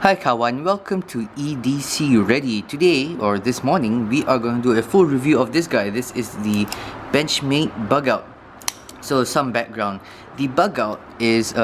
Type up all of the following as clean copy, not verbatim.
Hi kawan, welcome to EDCReady. Today, or this morning, we are going to do a full review of this guy. This is the Benchmade Bugout. So some background. The Bugout is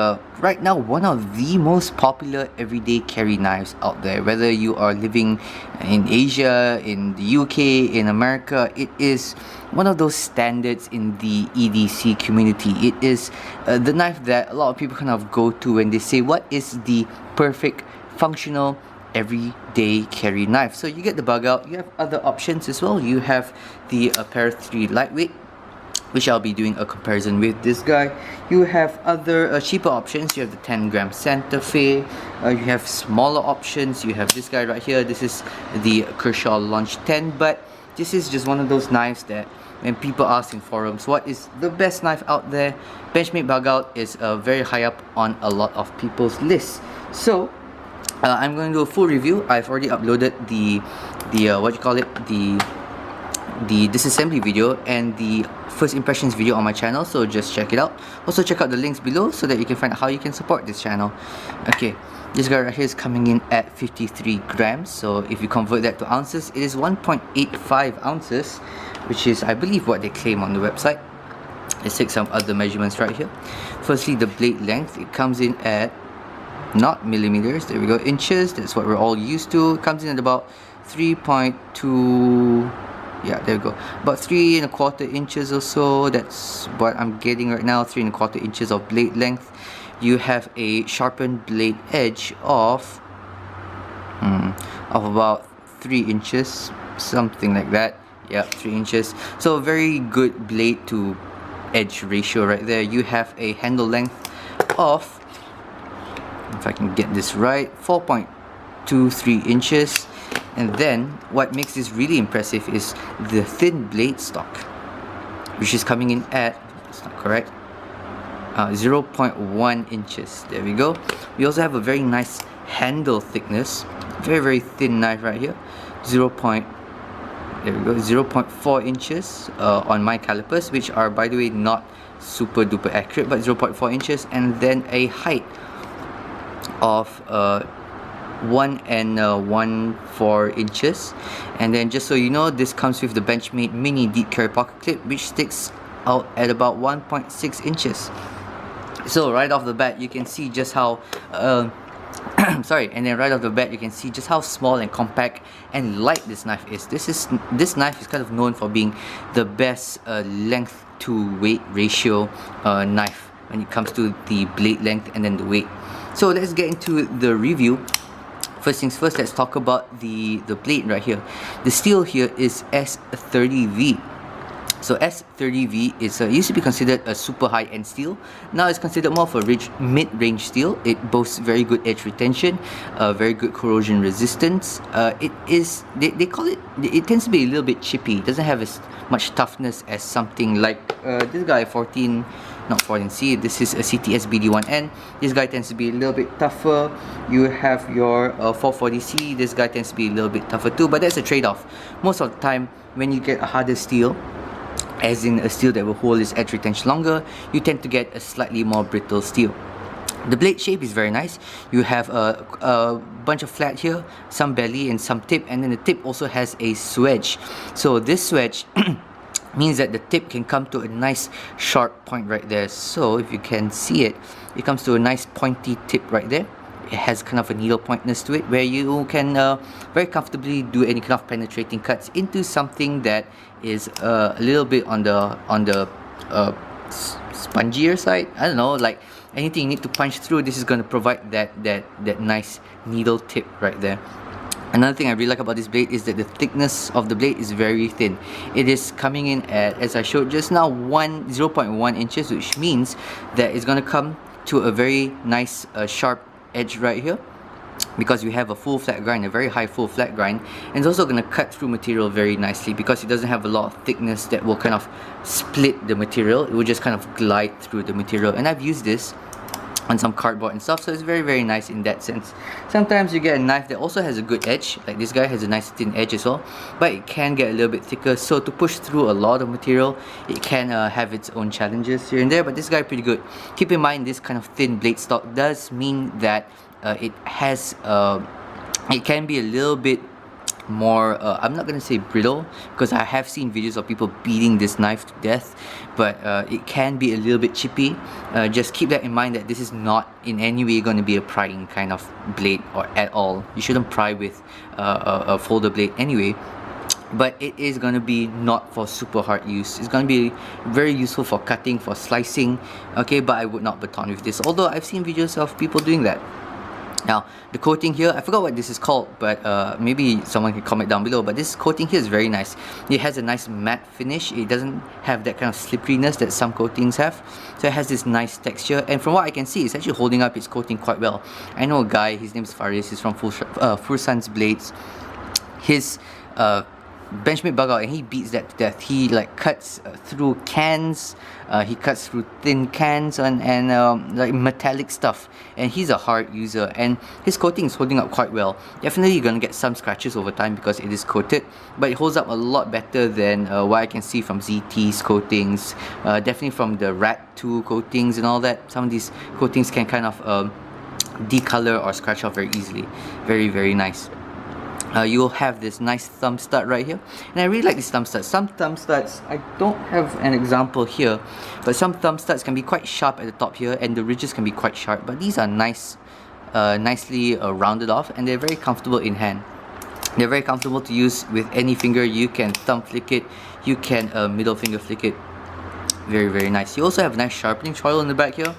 right now one of the most popular everyday carry knives out there. Whether you are living in Asia, in the UK, in America, it is one of those standards in the EDC community. It is the knife that a lot of people kind of go to when they say, what is the perfect functional everyday carry knife? So you get the Bugout. You have other options as well. You have the Para 3 lightweight, which I'll be doing a comparison with this guy. You have other cheaper options. You have the 10-gram Santa Fe. You have smaller options. You have this guy right here. This is the Kershaw Launch 10, but this is just one of those knives that when people ask in forums, what is the best knife out there? Benchmade Bugout is very high up on a lot of people's lists. So I'm going to do a full review. I've already uploaded the disassembly video and the first impressions video on my channel, so just check it out. Also check out the links below so that you can find out how you can support this channel. Okay, this guy right here is coming in at 53 grams. So if you convert that to ounces, it is 1.85 ounces, which is, I believe, what they claim on the website. Let's take some other measurements right here. Firstly, the blade length. It comes in at, not millimeters, there we go, inches. That's what we're all used to. It comes in at about 3.2, yeah, there we go, about 3¼ inches or so. That's what I'm getting right now, 3¼ inches of blade length. You have a sharpened blade edge of about 3 inches, something like that. Yeah, 3 inches. So very good blade to edge ratio right there. You have a handle length of, if I can get this right, 4.23 inches. And then what makes this really impressive is the thin blade stock, which is coming in at, it's not correct, 0.1 inches. There we go. We also have a very nice handle thickness, very thin knife right here, 0.4 inches on my calipers, which are, by the way, not super duper accurate, but 0.4 inches. And then a height of 1 and 1/4 inches. And then, just so you know, this comes with the Benchmade mini deep carry pocket clip, which sticks out at about 1.6 inches. So right off the bat, you can see just how sorry, and then right off the bat you can see just how small and compact and light this knife is. This knife is kind of known for being the best length to weight ratio knife when it comes to the blade length and then the weight. So let's get into the review. First things first, let's talk about the blade right here. The steel here is S30V. So S30V is used to be considered a super high-end steel. Now it's considered more of a mid-range steel. It boasts very good edge retention, very good corrosion resistance. They call it, it tends to be a little bit chippy. It doesn't have as much toughness as something like this guy, 14C. This is a CTS BD1N. This guy tends to be a little bit tougher. You have your 440C. This guy tends to be a little bit tougher too, but that's a trade-off. Most of the time, when you get a harder steel, as in a steel that will hold its edge retention longer, you tend to get a slightly more brittle steel. The blade shape is very nice. You have a bunch of flat here, some belly and some tip, and then the tip also has a swedge. So this swedge means that the tip can come to a nice sharp point right there. So if you can see it, it comes to a nice pointy tip right there. It has kind of a needle pointness to it, where you can very comfortably do any kind of penetrating cuts into something that is a little bit on the spongier side. I don't know, like anything you need to punch through, this is going to provide that nice needle tip right there. Another thing I really like about this blade is that the thickness of the blade is very thin. It is coming in at, as I showed just now, 0.1 inches, which means that it's going to come to a very nice sharp edge right here, because you have a full flat grind, a very high full flat grind, and it's also going to cut through material very nicely because it doesn't have a lot of thickness that will kind of split the material. It will just kind of glide through the material, and I've used this on some cardboard and stuff, so it's very nice in that sense. Sometimes you get a knife that also has a good edge, like this guy has a nice thin edge as well, but it can get a little bit thicker, so to push through a lot of material, it can have its own challenges here and there, but this guy pretty good. Keep in mind, this kind of thin blade stock does mean that it has it can be a little bit more I'm not gonna say brittle, because I have seen videos of people beating this knife to death, but it can be a little bit chippy. Just keep that in mind, that this is not in any way going to be a prying kind of blade or at all. You shouldn't pry with a folder blade anyway, but it is going to be not for super hard use. It's going to be very useful for cutting, for slicing, okay, but I would not baton with this, although I've seen videos of people doing that. Now, the coating here, I forgot what this is called, but maybe someone can comment down below, but this coating here is very nice. It has a nice matte finish. It doesn't have that kind of slipperiness that some coatings have. So it has this nice texture, and from what I can see, it's actually holding up its coating quite well. I know a guy, his name is Faris, he's from Fursan's Blades. His Benchmade Bugout, and he beats that to death. He like cuts through cans, he cuts through thin cans and like metallic stuff, and he's a hard user, and his coating is holding up quite well. Definitely you're gonna get some scratches over time because it is coated, but it holds up a lot better than what I can see from ZT's coatings, definitely from the Rat 2 coatings and all that. Some of these coatings can kind of decolor or scratch off very easily. Very nice. You'll have this nice thumb stud right here, and I really like these thumb studs. Some thumb studs, I don't have an example here, but some thumb studs can be quite sharp at the top here, and the ridges can be quite sharp, but these are nice, nicely rounded off, and they're very comfortable in hand. They're very comfortable to use with any finger. You can thumb flick it, you can middle finger flick it. Very nice. You also have a nice sharpening choil in the back here.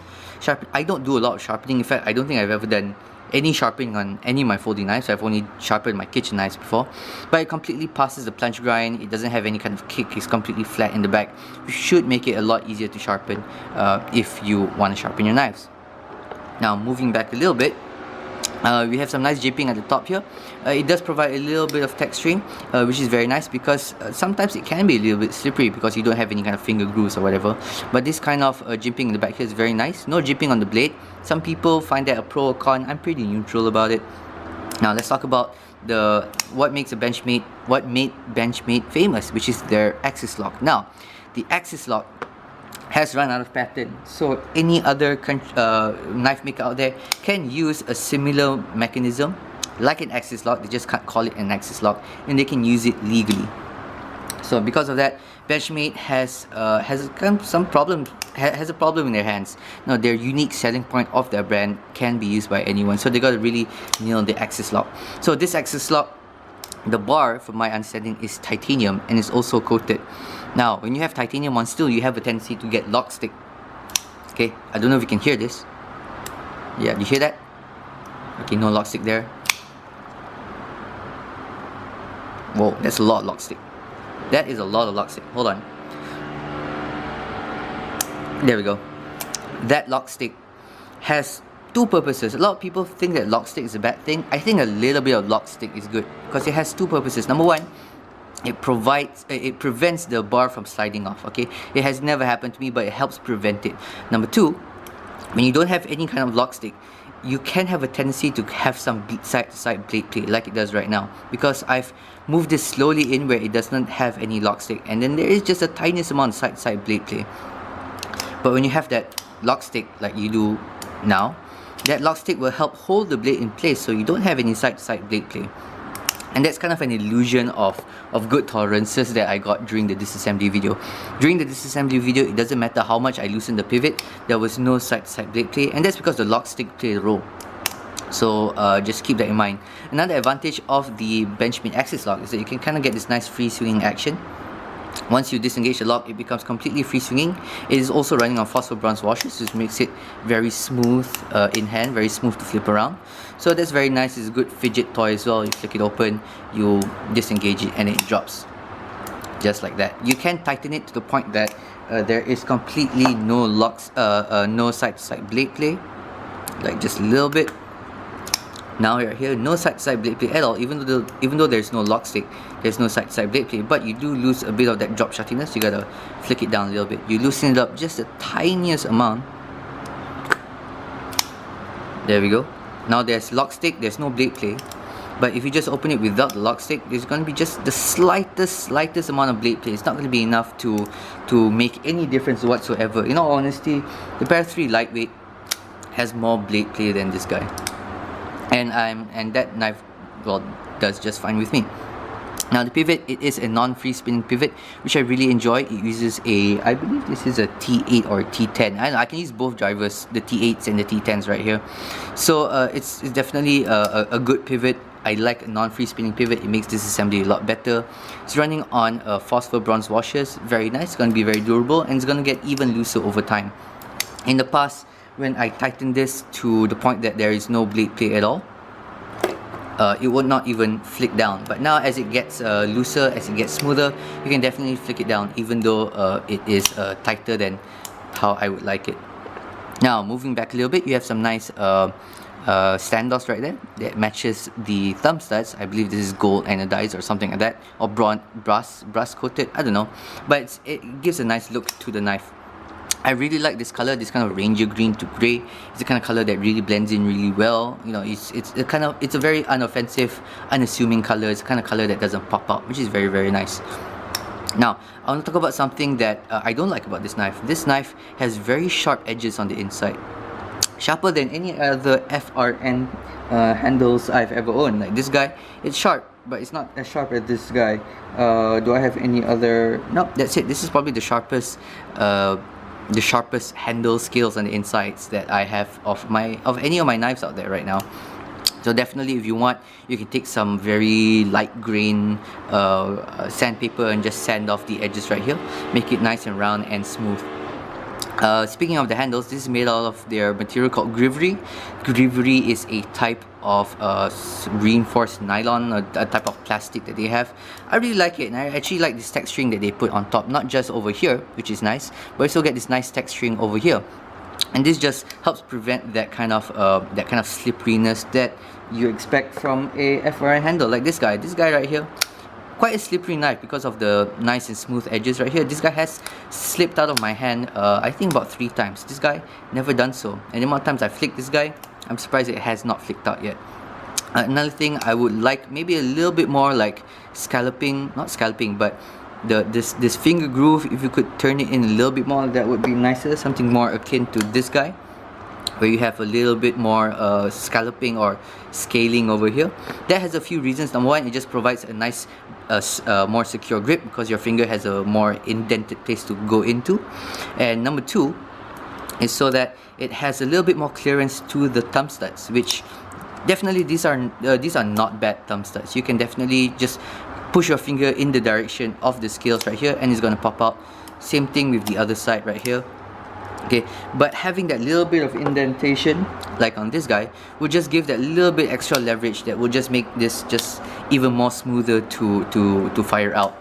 I don't do a lot of sharpening. In fact, I don't think I've ever done any sharpening on any of my folding knives. I've only sharpened my kitchen knives before, but it completely passes the plunge grind. It doesn't have any kind of kick. It's completely flat in the back, which should make it a lot easier to sharpen if you want to sharpen your knives. Now, moving back a little bit, we have some nice jipping at the top here. It does provide a little bit of texturing, which is very nice, because sometimes it can be a little bit slippery because you don't have any kind of finger grooves or whatever. But this kind of jipping in the back here is very nice. No jipping on the blade. Some people find that a pro or con. I'm pretty neutral about it. Now let's talk about what made Benchmade famous, which is their axis lock. Now, the axis lock has run out of patent, so any other knife maker out there can use a similar mechanism like an axis lock. They just can't call it an axis lock, and they can use it legally. So because of that, Benchmade has a problem in their hands. Now, their unique selling point of their brand can be used by anyone, so they got to really nail the axis lock. So this axis lock, the bar, from my understanding, is titanium and is also coated. Now, when you have titanium on steel, you have a tendency to get lock stick. Okay, I don't know if you can hear this. Yeah, do you hear that? Okay, no lock stick there. Whoa, that's a lot of lock stick. That is a lot of lock stick. Hold on. There we go. That lock stick has two purposes. A lot of people think that lock stick is a bad thing. I think a little bit of lock stick is good, because it has two purposes. Number one, it prevents the bar from sliding off. Okay, it has never happened to me, but it helps prevent it. Number two, when you don't have any kind of lock stick, you can have a tendency to have some side-to-side blade play like it does right now, because I've moved this slowly in where it does not have any lock stick, and then there is just a tiniest amount of side-to-side blade play. But when you have that lock stick like you do now, that lock stick will help hold the blade in place, so you don't have any side-to-side blade play. And that's kind of an illusion of good tolerances that I got during the disassembly video. During the disassembly video, it doesn't matter how much I loosened the pivot, there was no side-to-side blade play, and that's because the lock stick played a role. So just keep that in mind. Another advantage of the Benchmade axis lock is that you can kind of get this nice free swinging action. Once you disengage the lock, it becomes completely free swinging. It is also running on phosphor bronze washers, which makes it very smooth in hand, very smooth to flip around. So that's very nice. It's a good fidget toy as well. You flick it open, you disengage it, and it drops just like that. You can tighten it to the point that there is completely no locks, no side-to-side blade play, like just a little bit. Now here, no side-to-side blade play at all. Even though there's no lock stick, there's no side-to-side blade play, but you do lose a bit of that drop shuttiness. You gotta flick it down a little bit. You loosen it up just the tiniest amount. There we go. Now there's lock stick, there's no blade play. But if you just open it without the lock stick, there's going to be just the slightest amount of blade play. It's not going to be enough to make any difference whatsoever. In all honesty, the Para 3 lightweight has more blade play than this guy. and that knife, well, does just fine with me. Now the pivot, it is a non-free spinning pivot, which I really enjoy. It uses a, I believe this is a T8 or T10. I can use both drivers, the T8s and the T10s right here. So it's definitely a good pivot. I like a non-free spinning pivot. It makes this assembly a lot better. It's running on phosphor bronze washers. Very nice. It's going to be very durable, and it's going to get even looser over time. In the past, when I tightened this to the point that there is no blade play at all, it would not even flick down. But now, as it gets looser, as it gets smoother, you can definitely flick it down, even though it is tighter than how I would like it. Now, moving back a little bit, you have some nice standoffs right there that matches the thumb studs. I believe this is gold anodized or something like that, or brass coated, I don't know, but it gives a nice look to the knife. I really like this color, this kind of ranger green to grey. It's the kind of color that really blends in really well. You know, it's a very unoffensive, unassuming color. It's the kind of color that doesn't pop out, which is very, very nice. Now, I want to talk about something that I don't like about this knife. This knife has very sharp edges on the inside, sharper than any other FRN handles I've ever owned. Like this guy, it's sharp, but it's not as sharp as this guy. Do I have any other? No, that's it. This is probably the sharpest handle scales on the insides that I have of any of my knives out there right now. So definitely, if you want, you can take some very light grain sandpaper and just sand off the edges right here, make it nice and round and smooth. Speaking of the handles, this is made out of their material called grivery. Grivery is a type of reinforced nylon, a type of plastic that they have. I really like it, and I actually like this texturing that they put on top, not just over here, which is nice, but also get this nice texturing over here. And this just helps prevent that kind of slipperiness that you expect from a FRN handle, like this guy right here. Quite a slippery knife because of the nice and smooth edges right here. This guy has slipped out of my hand I think about 3 times. This guy never done so, and the amount of times I flicked this guy, I'm surprised it has not flicked out yet. Another thing I would like, maybe a little bit more like scalloping, not scalloping, but this finger groove, if you could turn it in a little bit more, that would be nicer. Something more akin to this guy, where you have a little bit more scalloping or scaling over here. That has a few reasons. Number one, it just provides a nice more secure grip because your finger has a more indented place to go into. And number two is so that it has a little bit more clearance to the thumb studs, which definitely these are not bad thumb studs. You can definitely just push your finger in the direction of the scales right here and it's going to pop out. Same thing with the other side right here. Okay, but having that little bit of indentation like on this guy will just give that little bit extra leverage that will just make this just even more smoother to fire out.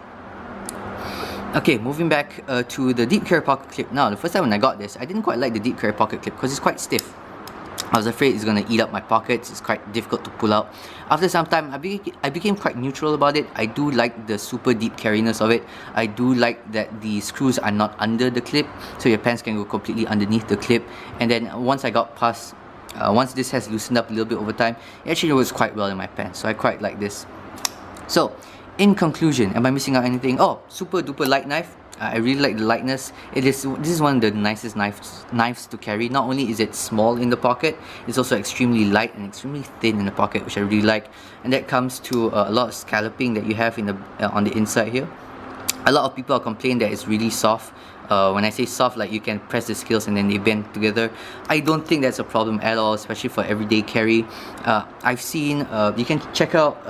Okay, moving back to the deep carry pocket clip. Now, the first time when I got this, I didn't quite like the deep carry pocket clip because it's quite stiff. I was afraid it's going to eat up my pockets. It's quite difficult to pull out. After some time, I became quite neutral about it. I do like the super deep carriness of it. I do like that the screws are not under the clip, so your pens can go completely underneath the clip. And then once I got past, once this has loosened up a little bit over time, it actually works quite well in my pen. So I quite like this. So, in conclusion, am I missing out anything? Oh, super duper light knife. I really like the lightness. This is one of the nicest knives to carry. Not only is it small in the pocket, it's also extremely light and extremely thin in the pocket, which I really like. And that comes to a lot of scalloping that you have in on the inside here. A lot of people complain that it's really soft. When I say soft, like you can press the scales and then they bend together. I don't think that's a problem at all, especially for everyday carry. I've seen, you can check out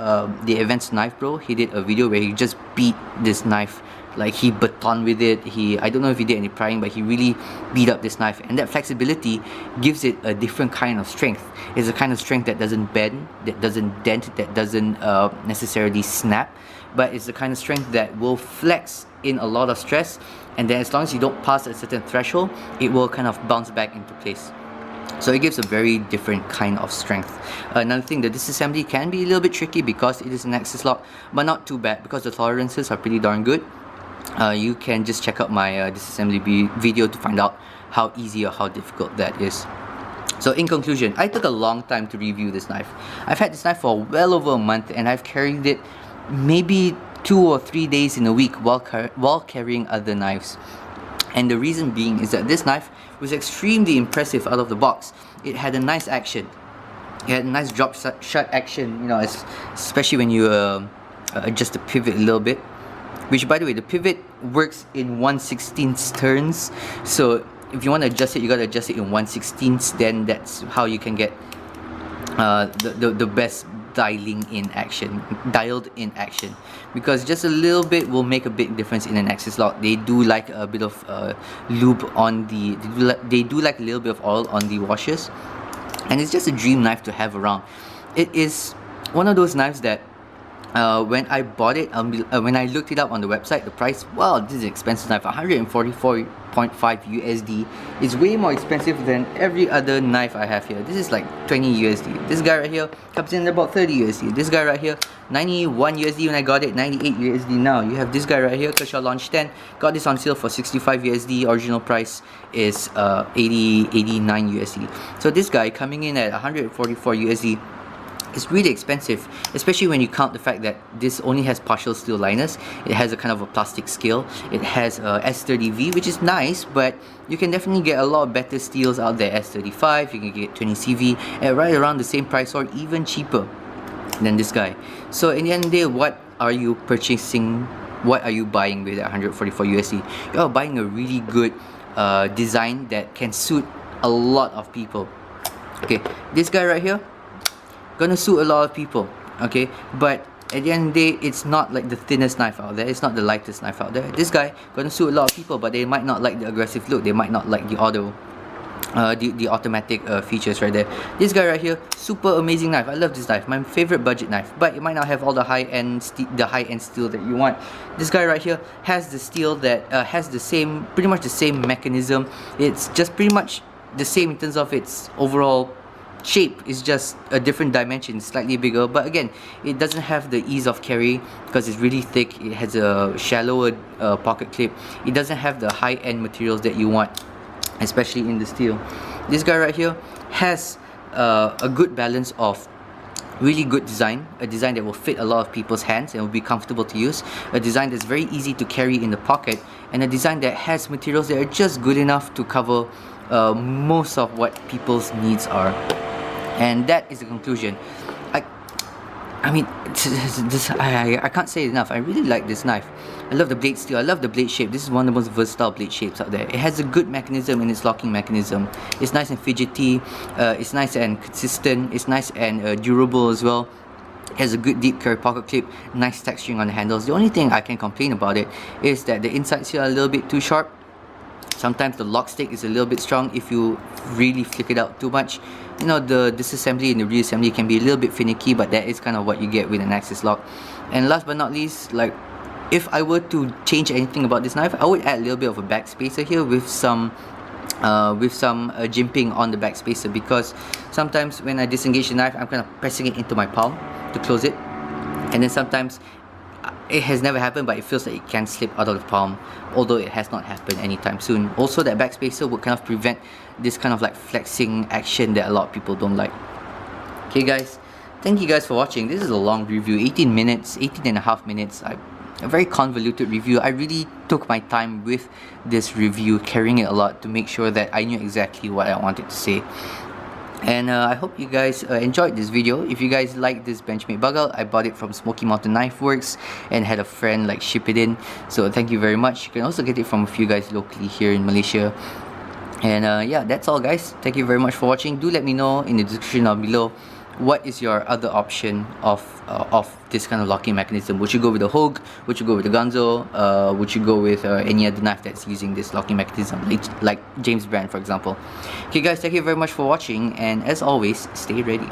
the Advanced Knife Bro. He did a video where he just beat this knife. Like he baton with it. I don't know if he did any prying, but he really beat up this knife, and that flexibility gives it a different kind of strength. It's a kind of strength that doesn't bend, that doesn't dent, that doesn't necessarily snap, but it's the kind of strength that will flex in a lot of stress, and then as long as you don't pass a certain threshold, it will kind of bounce back into place. So it gives a very different kind of strength. Another thing, the disassembly can be a little bit tricky because it is an axis lock, but not too bad because the tolerances are pretty darn good. You can just check out my disassembly video to find out how easy or how difficult that is. So in conclusion, I took a long time to review this knife. I've had this knife for well over a month, and I've carried it maybe 2 or 3 days in a week while carrying other knives. And the reason being is that this knife was extremely impressive out of the box. It had a nice action. It had a nice drop shut action, you know, especially when you adjust the pivot a little bit. Which, by the way, the pivot works in 1/16 turns. So if you want to adjust it, you gotta adjust it in 1/16. Then that's how you can get the best dialed in action, because just a little bit will make a big difference in an axis lock. They do like a bit of lube on the, they do like a little bit of oil on the washers, and it's just a dream knife to have around. It is one of those knives that when I bought it, when I looked it up on the website, the price, wow, this is an expensive knife, 144.5 USD. It's way more expensive than every other knife I have here. This is like 20 USD. This guy right here comes in about 30 USD. This guy right here, 91 USD when I got it, 98 USD now. You have this guy right here, Kershaw Launch 10. Got this on sale for 65 USD. Original price is 89 USD. So this guy coming in at 144 USD. It's really expensive, especially when you count the fact that this only has partial steel liners. It has a kind of a plastic scale. It has a S30V, which is nice, but you can definitely get a lot better steels out there. S35, you can get 20CV at right around the same price or even cheaper than this guy. So in the end of the day, what are you purchasing? What are you buying with 144 USD? You're buying a really good design that can suit a lot of people. Okay, this guy right here, gonna suit a lot of people, okay, but at the end of the day, it's not like the thinnest knife out there, it's not the lightest knife out there. This guy gonna suit a lot of people, but they might not like the aggressive look, they might not like the auto the automatic features right there. This guy right here, super amazing knife. I love this knife, my favorite budget knife, but it might not have all the high-end steel that you want. This guy right here has the steel that has the same, pretty much the same mechanism. It's just pretty much the same in terms of its overall shape. Is just a different dimension, slightly bigger, but again, it doesn't have the ease of carry because it's really thick. It has a shallower pocket clip. It doesn't have the high-end materials that you want, especially in the steel. This guy right here has a good balance of really good design, a design that will fit a lot of people's hands and will be comfortable to use, a design that's very easy to carry in the pocket, and a design that has materials that are just good enough to cover most of what people's needs are. And that is the conclusion. I mean, I can't say it enough. I really like this knife. I love the blade steel. I love the blade shape. This is one of the most versatile blade shapes out there. It has a good mechanism in its locking mechanism. It's nice and fidgety. It's nice and consistent. It's nice and durable as well. It has a good deep carry pocket clip. Nice texturing on the handles. The only thing I can complain about it is that the insides here are a little bit too sharp. Sometimes the lock stick is a little bit strong if you really flick it out too much. You know, the disassembly and the reassembly can be a little bit finicky, but that is kind of what you get with an axis lock. And last but not least, like, if I were to change anything about this knife, I would add a little bit of a back spacer here with some jimping on the back spacer, because sometimes when I disengage the knife, I'm kind of pressing it into my palm to close it, and then sometimes it has never happened, but it feels like it can slip out of the palm, although it has not happened anytime soon. Also, that back spacer would kind of prevent this kind of like flexing action that a lot of people don't like. Okay guys, thank you guys for watching. This is a long review, 18 minutes, 18 and a half minutes. A very convoluted review. I really took my time with this review, carrying it a lot to make sure that I knew exactly what I wanted to say. And I hope you guys enjoyed this video. If you guys like this Benchmade Bugout, I bought it from Smoky Mountain Knife Works and had a friend like ship it in. So thank you very much. You can also get it from a few guys locally here in Malaysia. And yeah, that's all guys. Thank you very much for watching. Do let me know in the description down below, what is your other option of this kind of locking mechanism? Would you go with the Hogue? Would you go with the Gonzo? Would you go with any other knife that's using this locking mechanism, like James Brand, for example? Okay guys, thank you very much for watching, and as always, stay ready.